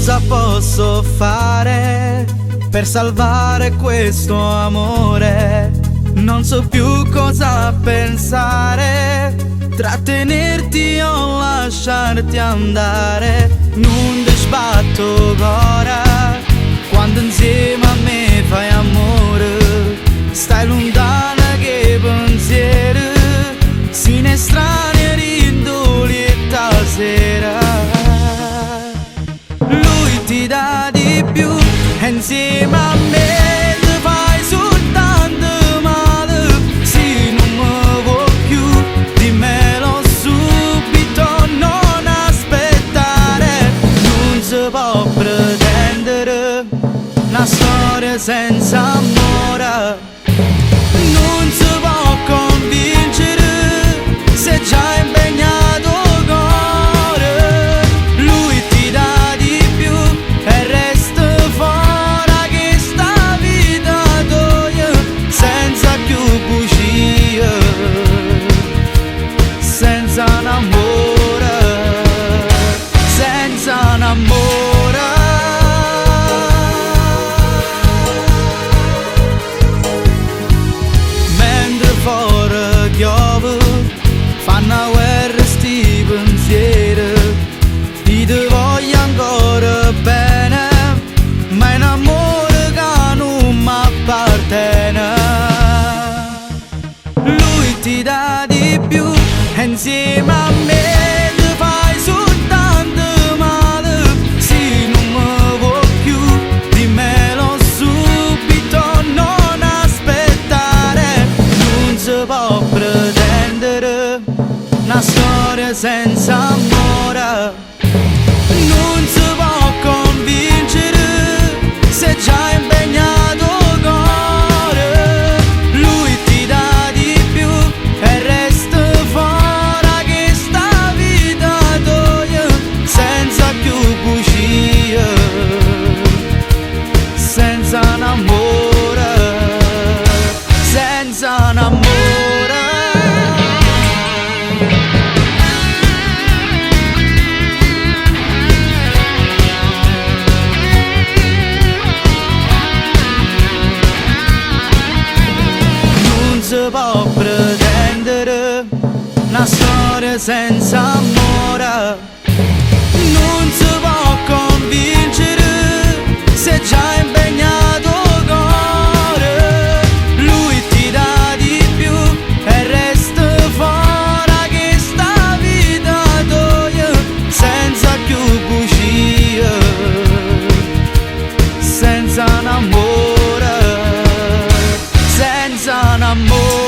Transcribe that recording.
Cosa posso fare per salvare questo amore? Non so più cosa pensare, trattenerti o lasciarti andare. Non ti sbatto ora, quando insieme a me fai amore. Stai lontana che pensieri, si ne strani rindoli stasera. Lui ti dà di più e insieme a me ti fai soltanto male. Se non mi vuoi più dimmelo subito, non aspettare. Non si può pretendere una storia senza amore. Non si può convincere se già è impegnato cuore. Lui ti dà di più e resta fuori che sta vita tua, senza più bugie, senza un amore, senza un amore. Mentre fuori piove, fanno guerra sti pensieri. Io ti voglio ancora bene, ma è un amore che non mi appartiene. Lui ti dà di più e insieme a me ti fai soltanto male. Se non mi vuoi più dimmelo subito, non aspettare. Non si può pretendere una storia senza amore. Non si può convincere se già è impegnato cuore. Lui ti dà di più e resta fuori che sta vita tua, senza più bugie, senza un amore, senza un amore. Non si può pretendere una storia senza amore. Non si può convincere se già è impegnato cuore. Lui ti dà di più e resta fuori che sta vita tua, senza più bugie, senza un amore, senza un amore.